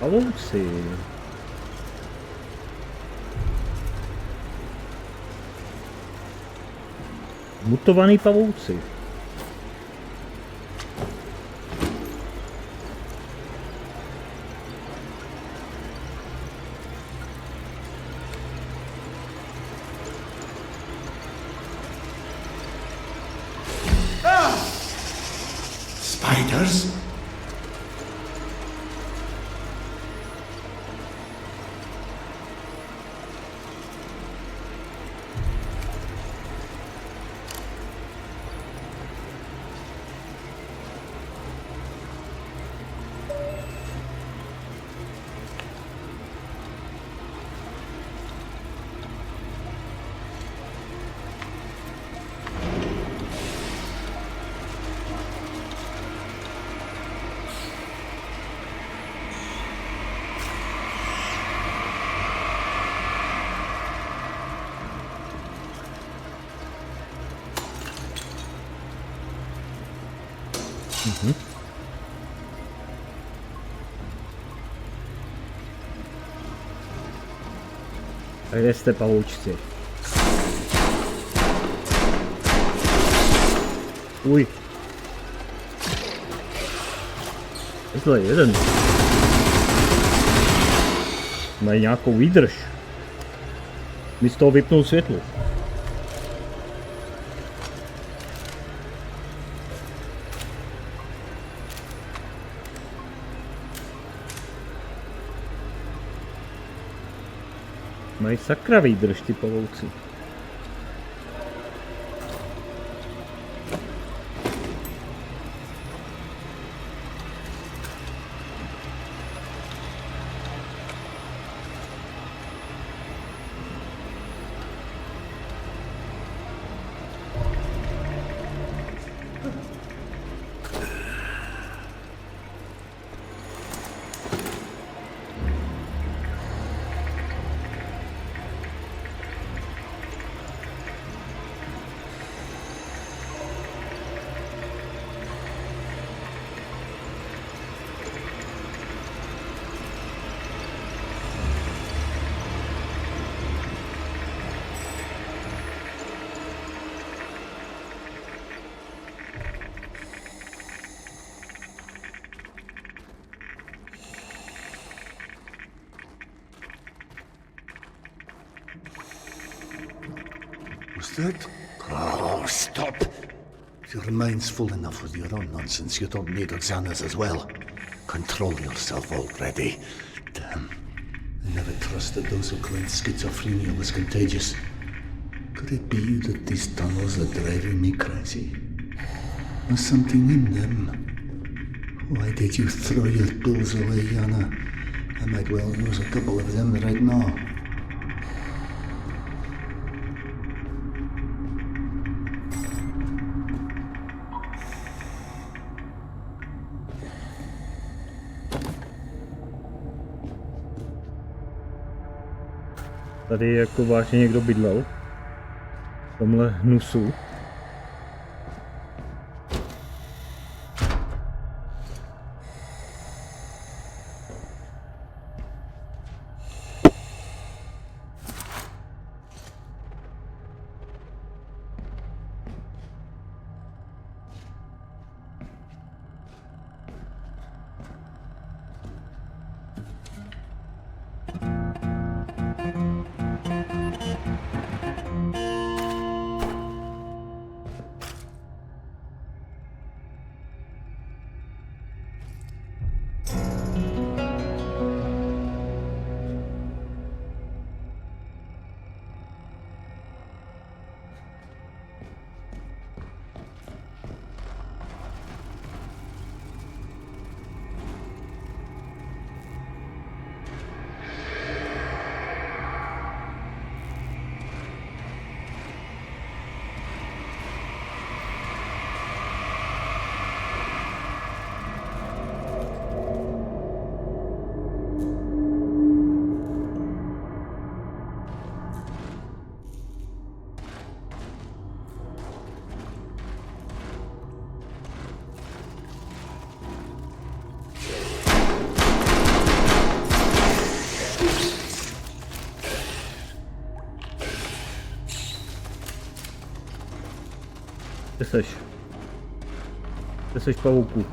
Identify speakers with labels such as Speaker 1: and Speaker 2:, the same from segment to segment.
Speaker 1: Pavouci. Mutovaný pavouci.
Speaker 2: Spiders?
Speaker 1: A kde jste, pavoučci? Uj. Tohle je jeden. Mají nějakou výdrž. Mi z toho vypnul světlo. Mají sakra výdrž ty pavouci.
Speaker 2: Was that? Oh, stop! Your mind's full enough with your own nonsense. You don't need Oksana's as well. Control yourself already. Damn. I never trusted those who claimed schizophrenia was contagious. Could it be that these tunnels are driving me crazy? There's something in them. Why did you throw your pills away, Yana? I might well use a couple of them right now.
Speaker 1: Tady jako vážně někdo bydlel v tomhle hnusu. seš? Kde seš, pavouku?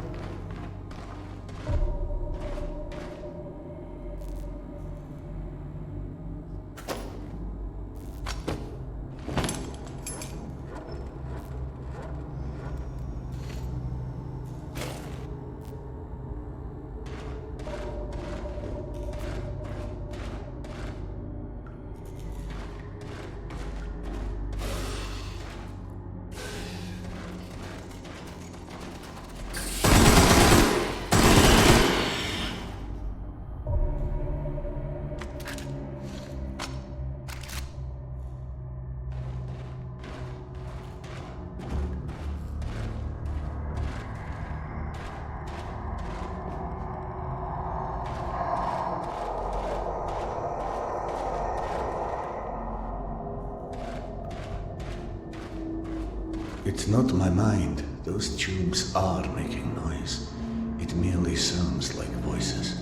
Speaker 2: It's not my mind. Those tubes are making noise. It merely sounds like voices.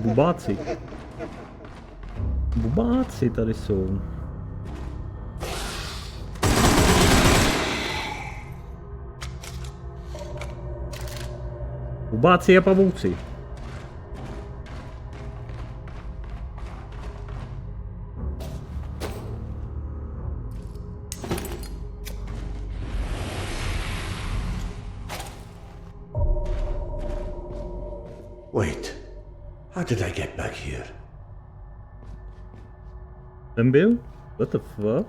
Speaker 1: Bubáci. Bubáci tady jsou. Bubáci a pavouci.
Speaker 2: Wait, how did I get back here?
Speaker 1: Ten byl? What the fuck?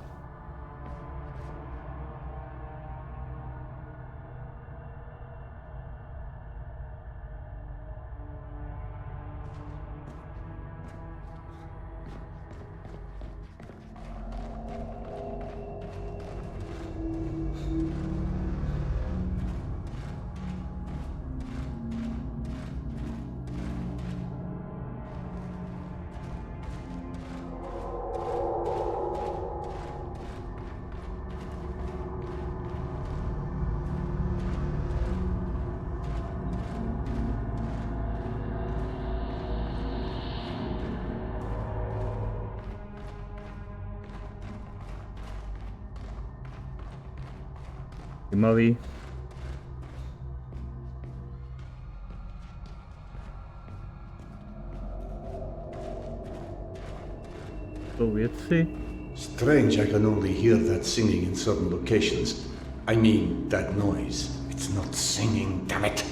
Speaker 1: Zajímavý. To věci.
Speaker 2: Strange I can only hear that singing in certain locations. I mean, that noise. It's not singing, damn it!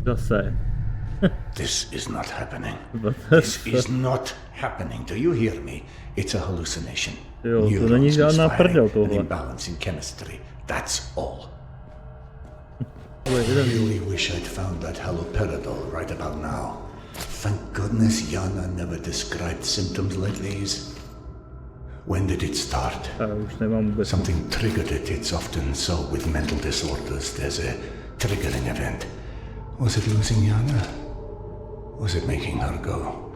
Speaker 1: Zase.
Speaker 2: This is not happening. This is not happening. Do you hear me? It's a hallucination.
Speaker 1: Jo, to není žádná prdel
Speaker 2: An
Speaker 1: tohle.
Speaker 2: imbalance in chemistry. That's all. I really wish I'd found that haloperidol right about now. Thank goodness Yana never described symptoms like these. When did it start?
Speaker 1: Už nemám vůbec.
Speaker 2: Something triggered it. It's often so with mental disorders. There's a triggering event. Was it losing Yana? Was it making her go?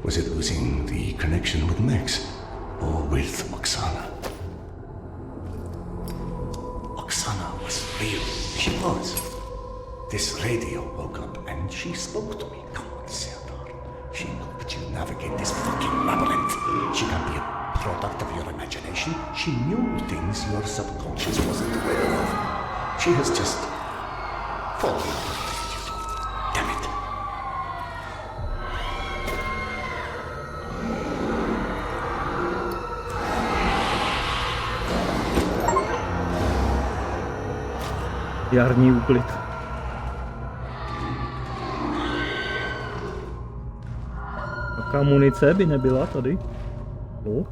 Speaker 2: Was it losing the connection with Max? Or with Oksana? Oksana was real. She was. This radio woke up and she spoke to me. Come on, Serdar. She helped you navigate this fucking labyrinth. She can be a product of your imagination. She knew things your subconscious wasn't aware of. She has just fallen in love with you. Damn it.
Speaker 1: Jarní úklid. Jaká munice by nebyla tady? No.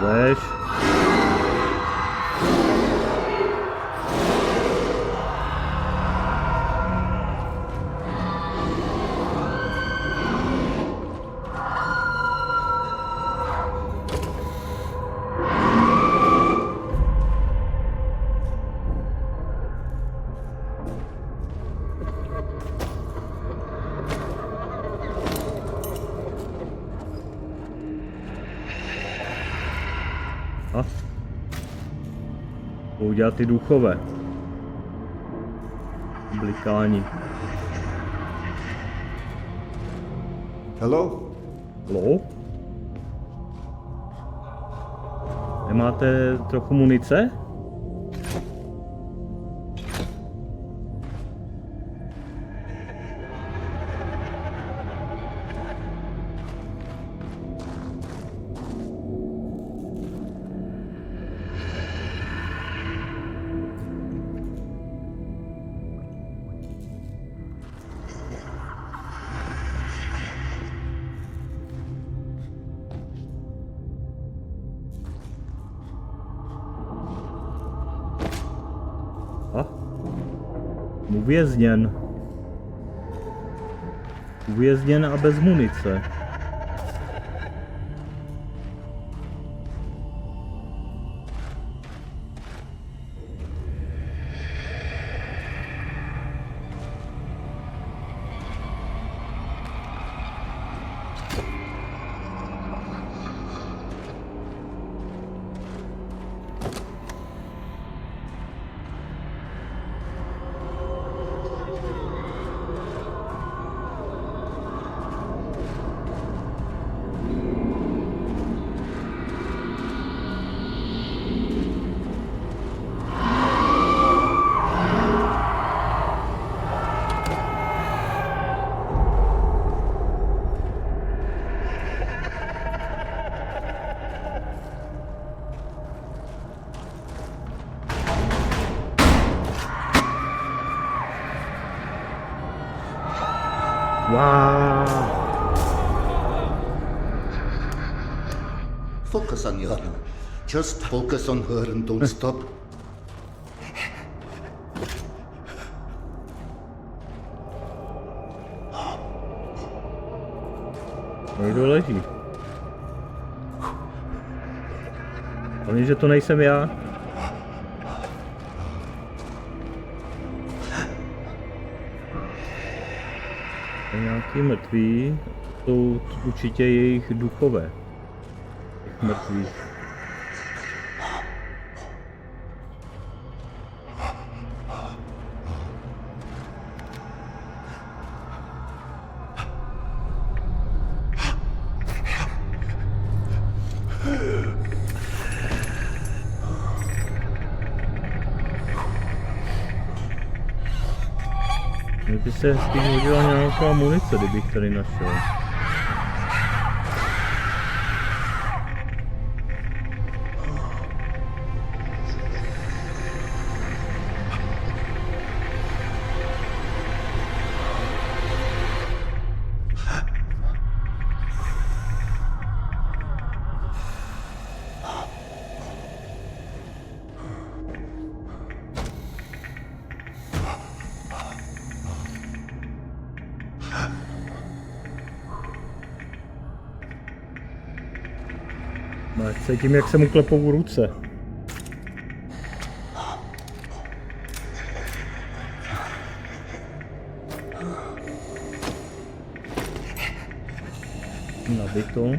Speaker 1: Veš. A? Udělat ty duchové. Blikání.
Speaker 2: Hello?
Speaker 1: Hello? Nemáte trochu munice? Uvězněn. Uvězněn a bez munice. Wow.
Speaker 2: Focus on Yana. Just focus on her and don't stop.
Speaker 1: Někdo leží. Hlavně, že to nejsem já. Nějaký mrtví, jsou určitě jejich duchové. Těch mrtvých. Mně by se spíš hodila nějaká munice, kdybych tady našel. No, cítím, jak se mu klepou ruce. Nabito.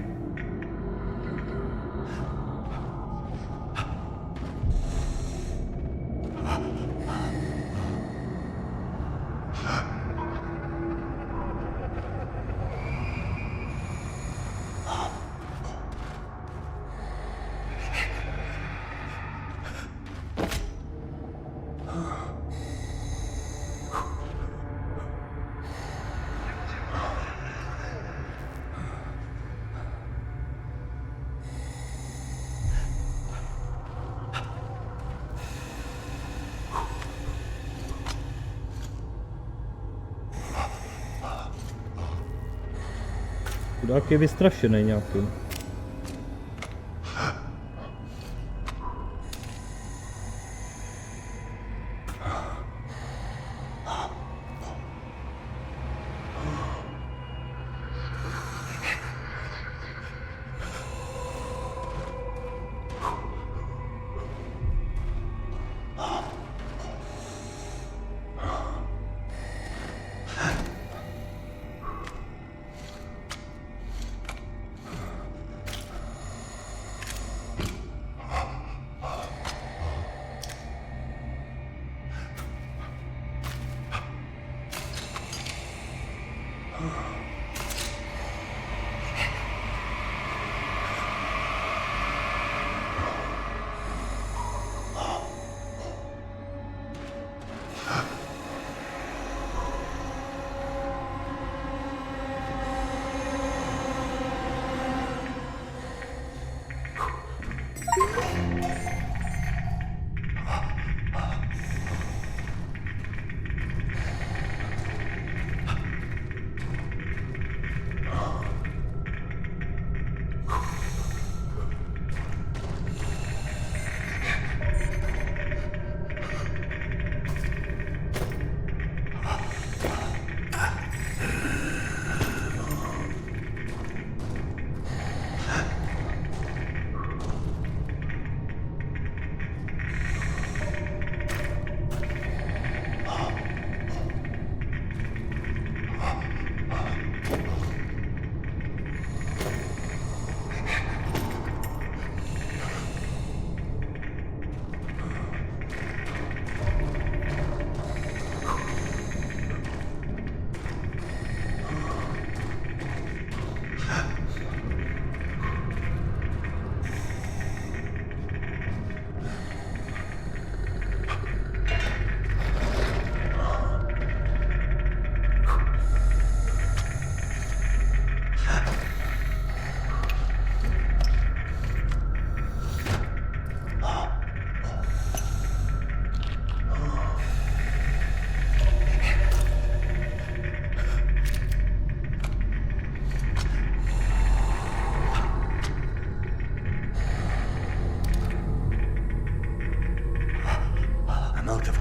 Speaker 1: Chudák je vystrašený nějaký.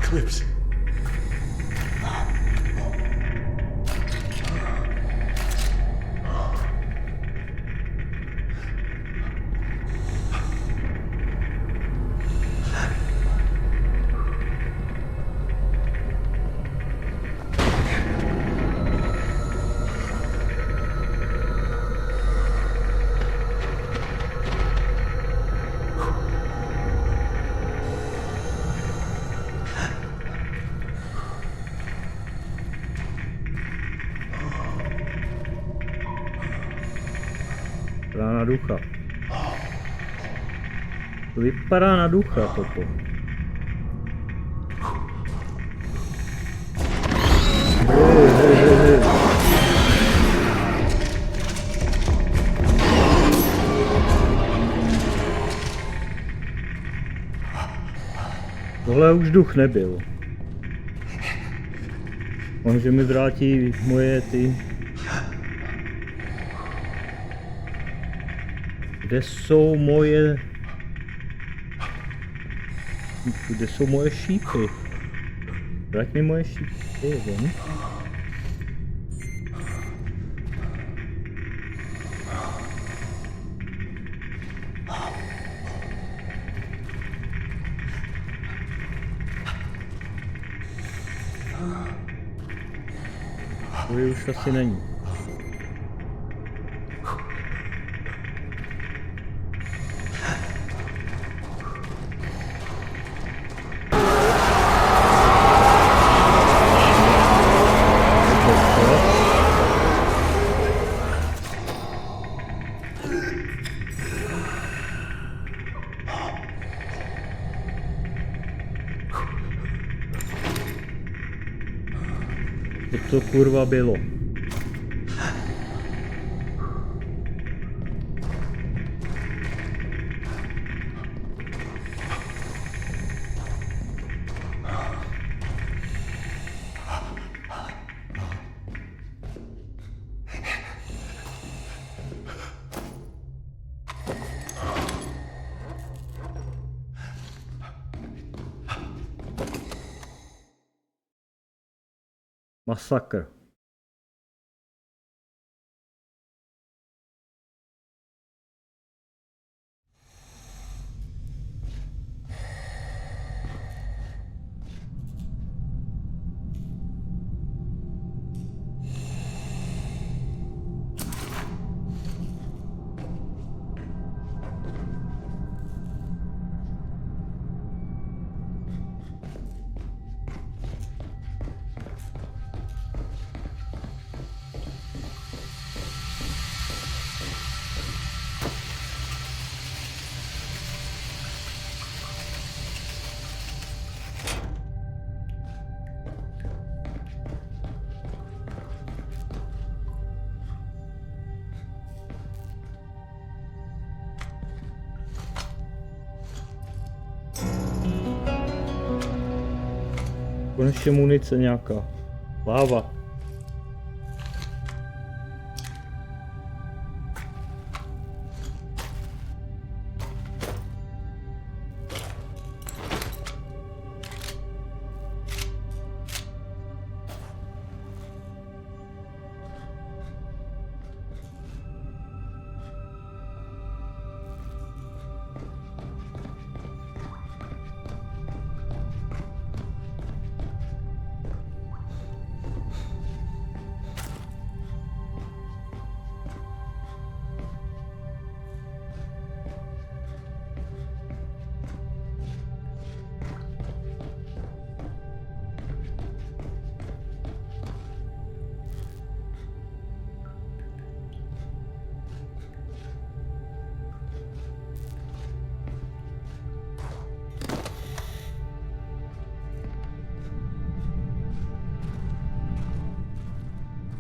Speaker 2: Clips.
Speaker 1: Vypadá na ducha. To vypadá na ducha toto. Hej. Tohle už duch nebyl. On, že mi vrátí moje ty... Kde jsou moje... Kde jsou moje šípy? Vrať mi moje šípy, ven. Tady už asi není. Co to kurva bylo? Masakr. Konečně munice nějaká. Láva.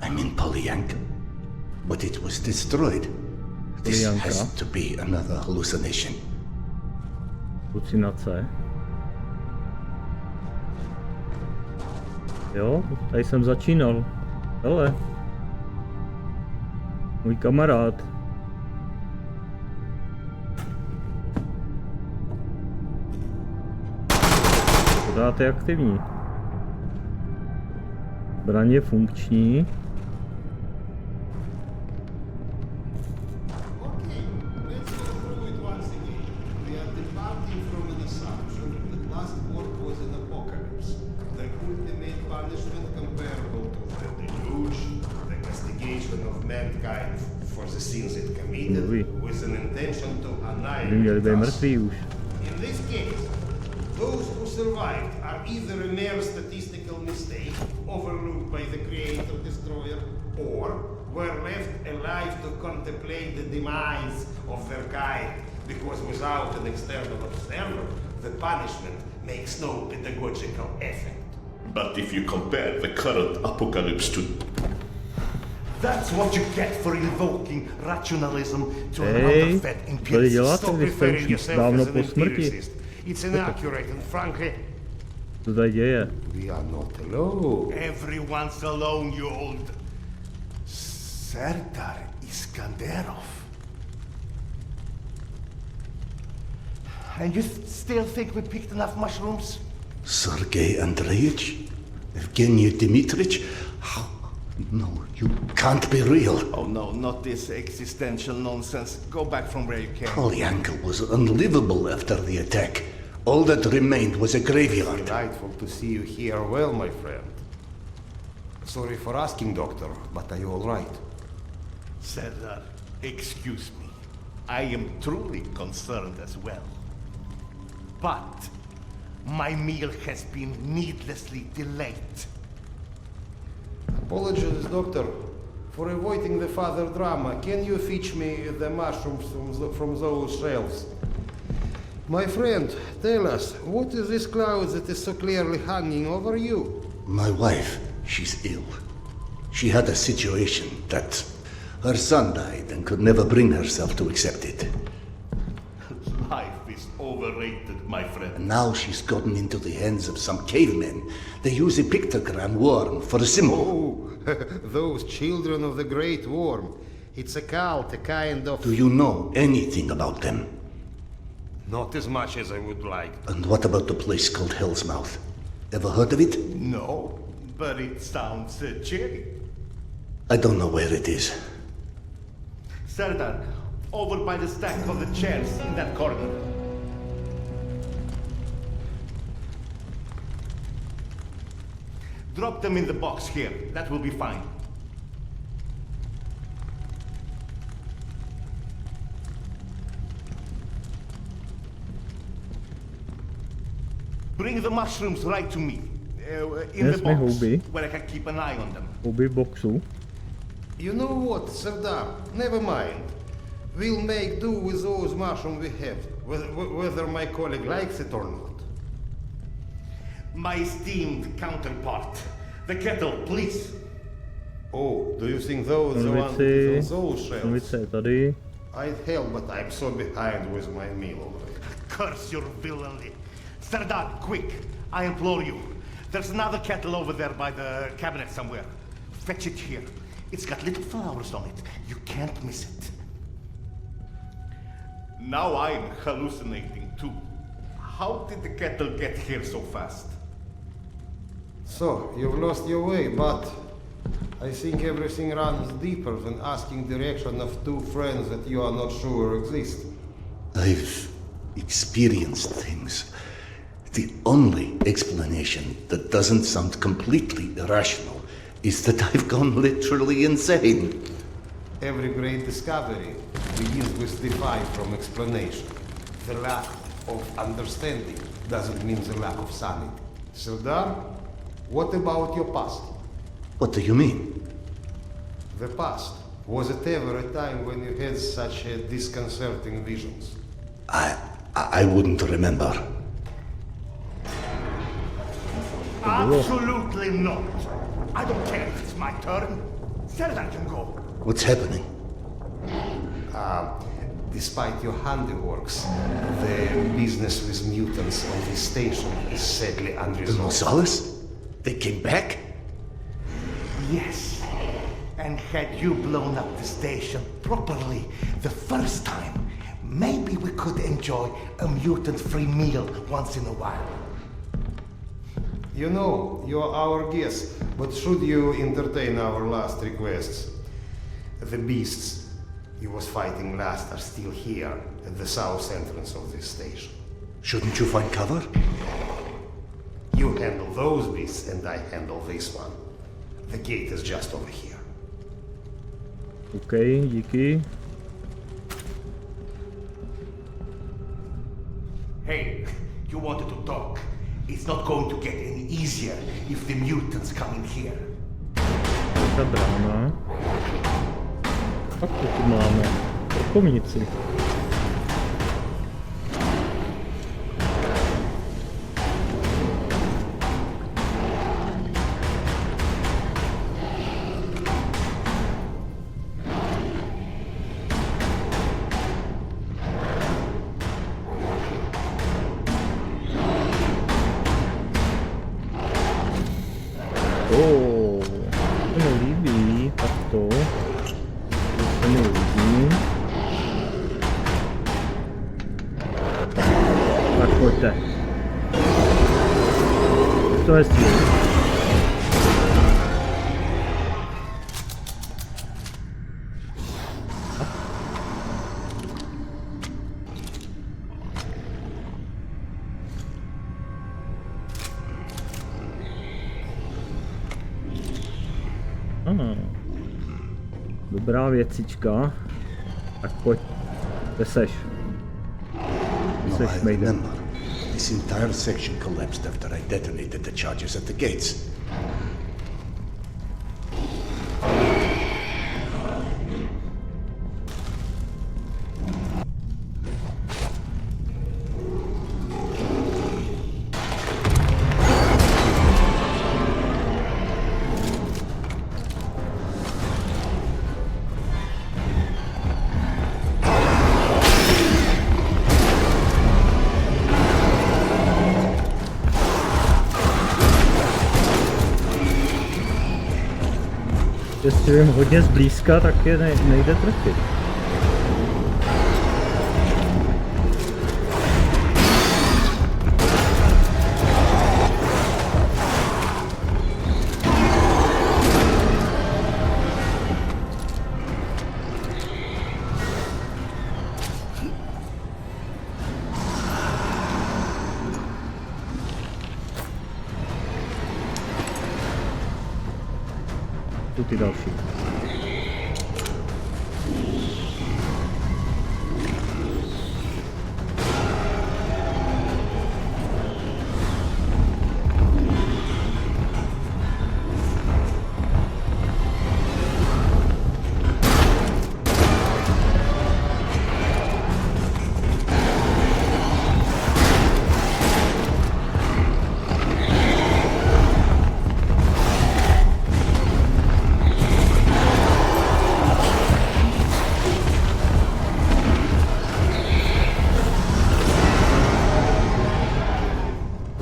Speaker 2: I'm in Polyanka, but it was destroyed. This
Speaker 1: Polyanka.
Speaker 2: has to be another hallucination.
Speaker 1: Halucinace. Jo, tady jsem začínal. Hele. Můj kamarád. Pořád je aktivní. Zbraň je funkční. By měli být mrtví už.
Speaker 3: In this case, those who survived are either a mere statistical mistake overlooked by the creator-destroyer, or were left alive to contemplate the demise of their kind, because without an external observer, the punishment makes no pedagogical effect.
Speaker 4: But if you compare the current apocalypse to...
Speaker 5: That's what you get for invoking rationalism to an
Speaker 1: Hej,
Speaker 5: underfed
Speaker 1: co tady
Speaker 5: imperium.
Speaker 1: děláte,
Speaker 3: Stop
Speaker 1: když jste
Speaker 3: referring
Speaker 1: už
Speaker 3: yourself
Speaker 1: dávno
Speaker 3: as an
Speaker 1: po smrti?
Speaker 3: empiricist. It's inaccurate and frankly,
Speaker 1: Co tady děje?
Speaker 3: we are not alone.
Speaker 5: Everyone's alone, you old Serdar Iskanderov. And you still think we picked enough mushrooms?
Speaker 2: Sergei Andreevich? Evgeny Dmitrich? No, you can't be real.
Speaker 5: Oh no, not this existential nonsense. Go back from where you came.
Speaker 2: Polyanka was unlivable after the attack. All that remained was a graveyard.
Speaker 3: Delightful to see you here well, my friend. Sorry for asking, Doctor, but are you all right?
Speaker 5: Serdar, excuse me. I am truly concerned as well. But my meal has been needlessly delayed.
Speaker 3: Apologies, Doctor. For avoiding the further drama, can you fetch me the mushrooms from those shelves? My friend, tell us, what is this cloud that is so clearly hanging over you?
Speaker 2: My wife, she's ill. She had a situation that her son died and could never bring herself to accept it.
Speaker 5: Life is overrated, my friend.
Speaker 2: And now she's gotten into the hands of some cavemen. They use a pictogram worm for a symbol.
Speaker 3: Oh, those children of the Great Worm. It's a cult, a kind of...
Speaker 2: Do you know anything about them?
Speaker 3: Not as much as I would like.
Speaker 2: And what about the place called Hell's Mouth? Ever heard of it?
Speaker 5: No, but it sounds cheery.
Speaker 2: I don't know where it is.
Speaker 5: Serdar, over by the stack of the chairs in that corner. Drop them in the box here. That will be fine. Bring the mushrooms right to me. In the
Speaker 1: Yes, my
Speaker 5: box,
Speaker 1: hobby.
Speaker 5: where I can keep an eye on them.
Speaker 1: Hobby boxu.
Speaker 3: You know what, Serdar? Never mind. We'll make do with those mushrooms we have, whether my colleague likes it or not.
Speaker 5: My esteemed counterpart. The kettle, please.
Speaker 3: Oh, do you think those
Speaker 1: Kan
Speaker 3: are
Speaker 1: vi
Speaker 3: on
Speaker 1: se...
Speaker 3: those
Speaker 1: Kan vi
Speaker 3: shelves?
Speaker 1: se tady.
Speaker 3: I'd help, but I'm so behind with my meal already.
Speaker 5: Curse your villainy. Serdar, quick. I implore you. There's another kettle over there by the cabinet somewhere. Fetch it here. It's got little flowers on it. You can't miss it. Now I'm hallucinating too. How did the kettle get here so fast?
Speaker 3: So, you've lost your way, but I think everything runs deeper than asking direction of two friends that you are not sure exist.
Speaker 2: I've experienced things. The only explanation that doesn't sound completely irrational is that I've gone literally insane.
Speaker 3: Every great discovery begins with defy from explanation. The lack of understanding doesn't mean the lack of sanity. Serdar, what about your past?
Speaker 2: What do you mean?
Speaker 3: The past. Was it ever a time when you had such disconcerting visions?
Speaker 2: I wouldn't remember.
Speaker 5: Absolutely not. I don't care if it's my turn. Serdar can go.
Speaker 2: What's happening?
Speaker 3: Despite your handiworks, the business with mutants on this station is sadly
Speaker 2: The
Speaker 3: unresolved.
Speaker 2: Gonzales? They came back?
Speaker 5: Yes. And had you blown up the station properly the first time, maybe we could enjoy a mutant-free meal once in a while.
Speaker 3: You know, you're our guest, but should you entertain our last requests? The beasts he was fighting last are still here at the south entrance of this station.
Speaker 2: Shouldn't you find cover?
Speaker 3: You handle those beasts and I handle this one. The gate is just over here.
Speaker 1: OK, díky.
Speaker 5: Hey, you wanted to talk. It's not going to get any easier if the mutants come in here.
Speaker 1: Ta brána. Pak to tu máme. Prkovnici. To se mi líbí, tak to se mi líbí. Tak pojďte. Je to hezký. Dobrá věcička. Tak pojď. Kde seš?
Speaker 2: No,
Speaker 1: Seš,
Speaker 2: I
Speaker 1: Maiden.
Speaker 2: remember. This entire section collapsed after I detonated the charges at the gates.
Speaker 1: Když střílím hodně zblízka, tak je nejde trefit. Tu ty další.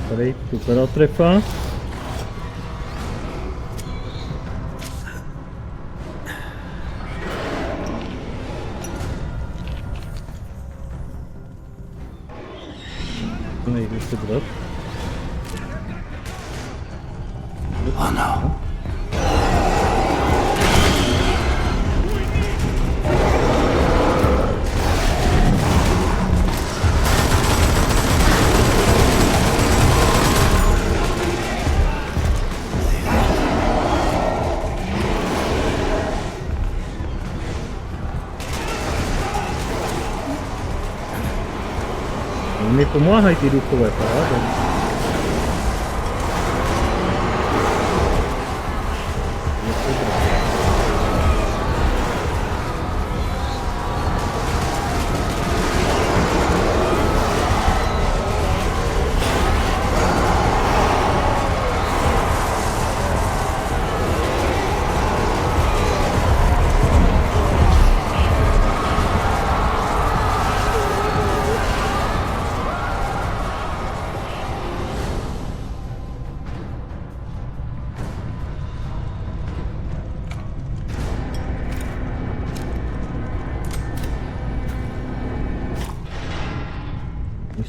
Speaker 1: Tady super trefa. Nejde se drat.
Speaker 2: Oh no.
Speaker 1: Mi pomáhají ty duchové, paráda.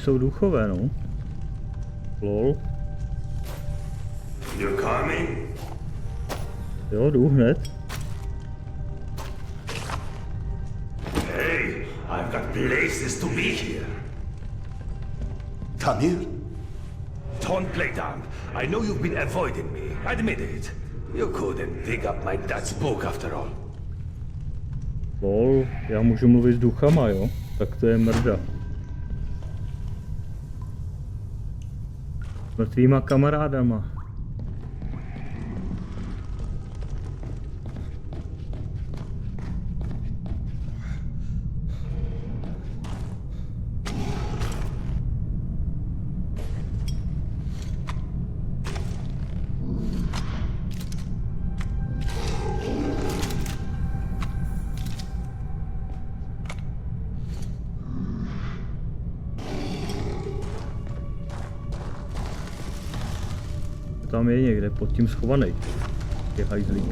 Speaker 1: Jsou duchové, no. Lol.
Speaker 3: You're coming?
Speaker 1: Jo, jdu hned.
Speaker 3: Hey, I've got places to be here.
Speaker 2: Come here.
Speaker 3: Don't play dumb. I know you've been avoiding me. Admit it. You couldn't dig up my dad's book after all.
Speaker 1: Lol, já můžu mluvit s duchama, jo? Tak to je mrda. S mrtvýma kamarádama. Tam je někde pod tím schovaný. Je hajzlík.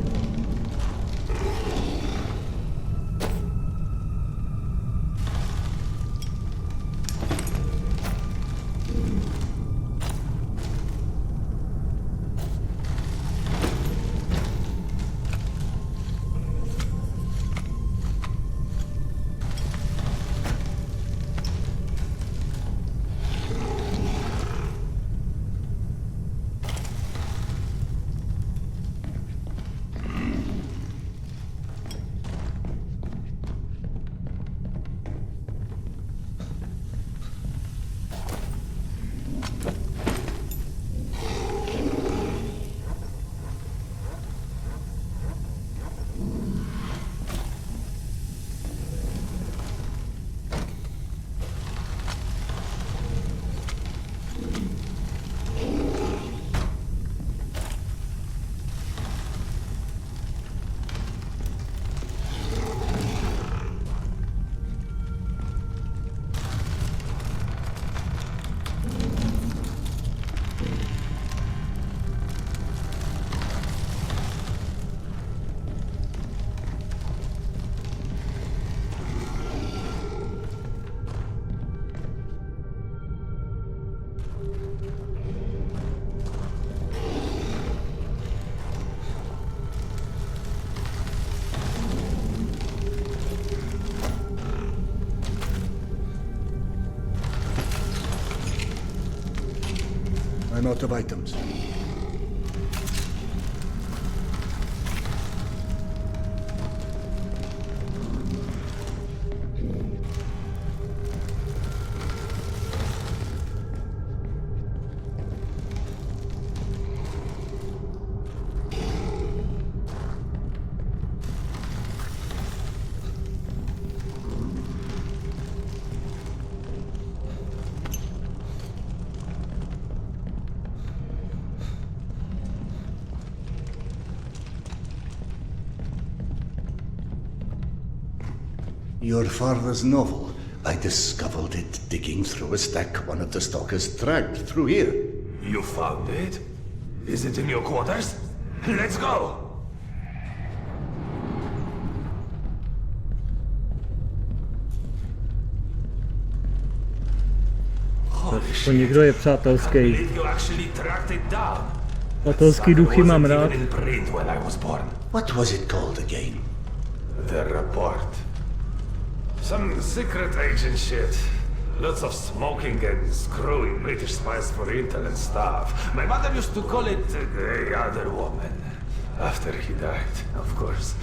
Speaker 2: I'm out of items. Your father's novel. I discovered it digging through a stack one of the stalkers dragged through here.
Speaker 6: You found it? Is it in your quarters? Let's go!
Speaker 1: To někdo je přátelský.
Speaker 6: You actually tracked it down.
Speaker 1: Přátelský duchy mám rád.
Speaker 6: In print when I was born.
Speaker 2: What was it called again?
Speaker 6: The report. Some secret agent shit. Lots of smoking and screwing British spies for intel and stuff. My mother used to call it the other woman. After he died, of course.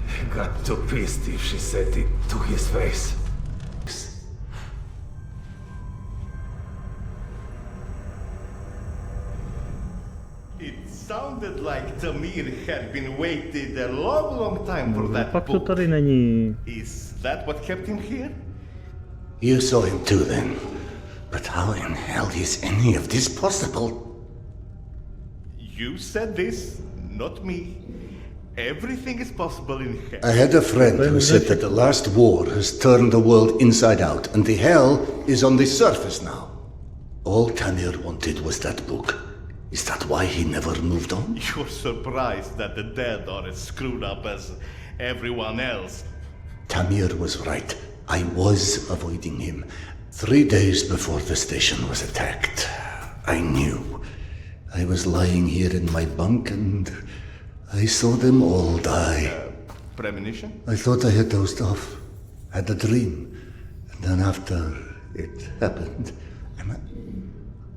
Speaker 6: He got too pissed if she said it to his face.
Speaker 3: It sounded like Tamir had been waiting a long time for that
Speaker 1: Pak to
Speaker 3: book.
Speaker 1: tady není.
Speaker 3: Is that what kept him here?
Speaker 2: You saw him too then. But how in hell is any of this possible?
Speaker 3: You said this, not me. Everything is possible in hell.
Speaker 2: I had a friend who said that the last war has turned the world inside out, and the hell is on the surface now. All Tamir wanted was that book. Is that why he never moved on?
Speaker 3: You're surprised that the dead are as screwed up as everyone else.
Speaker 2: Tamir was right. I was avoiding him. 3 days before the station was attacked, I knew. I was lying here in my bunk and I saw them all die.
Speaker 3: Premonition?
Speaker 2: I thought I had dozed off, had a dream, and then after it happened,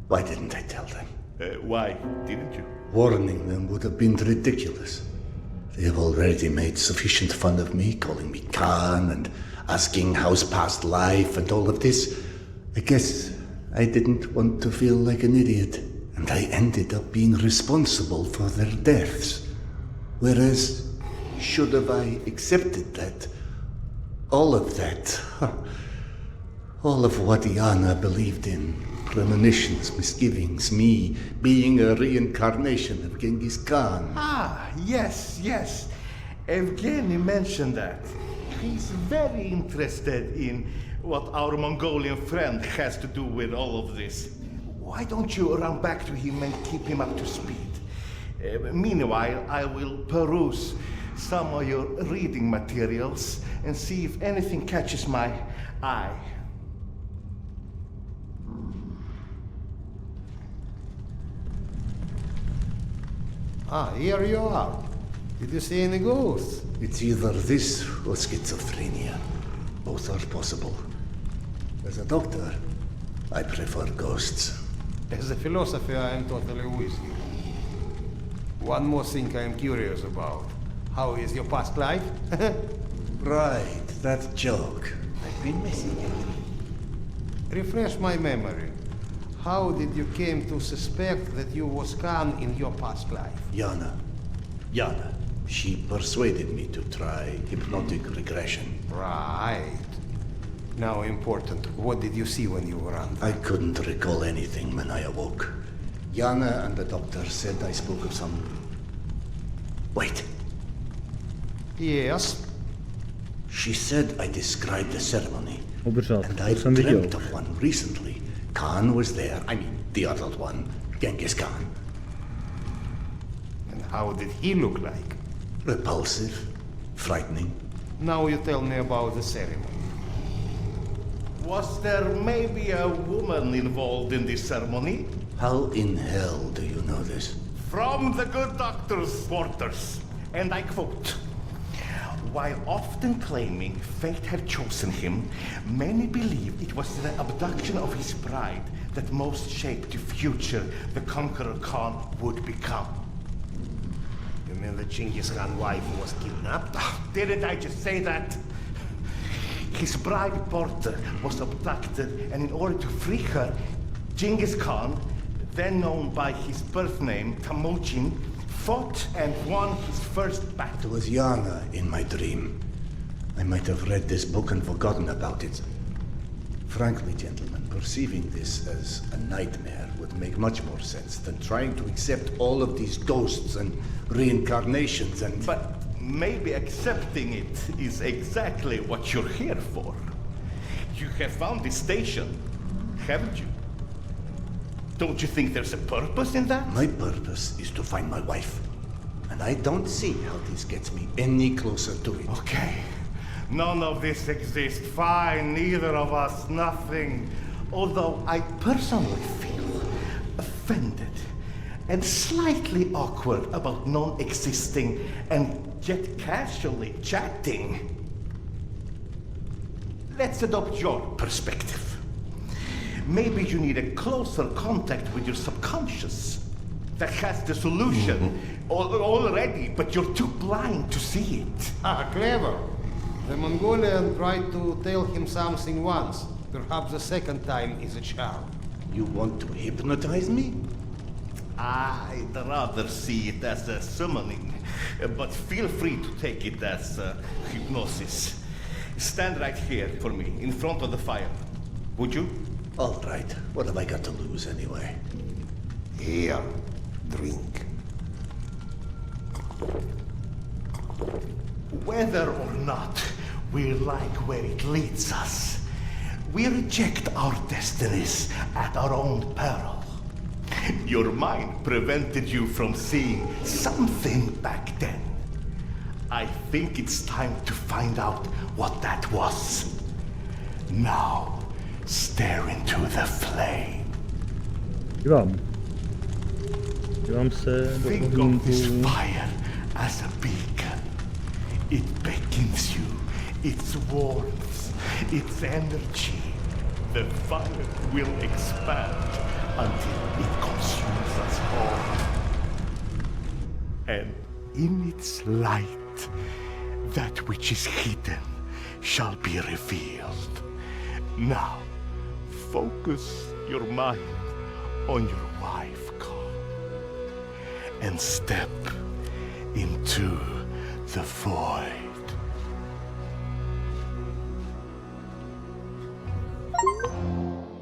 Speaker 2: why didn't I tell them?
Speaker 3: Why didn't you?
Speaker 2: Warning them would have been ridiculous. They have already made sufficient fun of me, calling me Khan and asking how's past life and all of this. I guess I didn't want to feel like an idiot, and I ended up being responsible for their deaths. Whereas, should have I accepted that? All of that. All of what Yana believed in. Premonitions, misgivings, me being a reincarnation of Genghis Khan.
Speaker 3: Ah, yes. Evgeny mentioned that. He's very interested in what our Mongolian friend has to do with all of this. Why don't you run back to him and keep him up to speed? Meanwhile, I will peruse some of your reading materials and see if anything catches my eye. Ah, here you are. Did you see any ghosts?
Speaker 2: It's either this or schizophrenia. Both are possible. As a doctor, I prefer ghosts.
Speaker 3: As a philosopher, I am totally with you. One more thing I am curious about. How is your past life?
Speaker 2: Right, that joke. I've been missing it.
Speaker 3: Refresh my memory. How did you came to suspect that you was Khan in your past life?
Speaker 2: Yana. She persuaded me to try hypnotic regression.
Speaker 3: Right. Now important, what did you see when you were under?
Speaker 2: I couldn't recall anything when I awoke. Yana and the doctor said I spoke of some... Wait.
Speaker 3: Yes.
Speaker 2: She said I described the ceremony.
Speaker 1: Obřad,
Speaker 2: And
Speaker 1: to
Speaker 2: I've
Speaker 1: jsem viděl.
Speaker 2: dreamt of one recently. Khan was there. I mean, the other one. Genghis Khan.
Speaker 3: And how did he look like?
Speaker 2: Repulsive. Frightening.
Speaker 3: Now you tell me about the ceremony. Was there maybe a woman involved in this ceremony?
Speaker 2: How in hell do you know this?
Speaker 3: From the good doctor's quarters. And I quote, "While often claiming fate had chosen him, many believe it was the abduction of his bride
Speaker 5: that most shaped the future the Conqueror Khan would become.
Speaker 3: You mean the Genghis Khan wife was kidnapped?
Speaker 5: Didn't I just say that? His bride Porter was abducted, and in order to free her, Genghis Khan, then known by his birth name, Temujin, fought and won his first battle.
Speaker 2: It was Yana in my dream. I might have read this book and forgotten about it. Frankly, gentlemen, perceiving this as a nightmare would make much more sense than trying to accept all of these ghosts and reincarnations and...
Speaker 5: But maybe accepting it is exactly what you're here for. You have found this station, haven't you? Don't you think there's a purpose in that?
Speaker 2: My purpose is to find my wife. And I don't see how this gets me any closer to it.
Speaker 5: Okay. None of this exists. Fine, neither of us, nothing. Although I personally feel offended and slightly awkward about non-existing and yet casually chatting. Let's adopt your perspective. Maybe you need a closer contact with your subconscious that has the solution already, but you're too blind to see it.
Speaker 3: Ah, clever. The Mongolian tried to tell him something once. Perhaps the second time is a charm.
Speaker 2: You want to hypnotize me?
Speaker 5: I'd rather see it as a summoning, but feel free to take it as hypnosis. Stand right here for me, in front of the fire. Would you?
Speaker 2: All right. What have I got to lose anyway?
Speaker 3: Here, drink.
Speaker 5: Whether or not we like where it leads us, we reject our destinies at our own peril. Your mind prevented you from seeing something back then. I think it's time to find out what that was. Now, stare into the flame.
Speaker 1: Dívám se do
Speaker 5: Think of this
Speaker 1: ohýnku.
Speaker 5: fire as a beacon. It beckons you, its warmth, its energy. The fire will expand until it consumes us all. And in its light, that which is hidden shall be revealed. Now, focus your mind on your wife, Carl, and step into the void.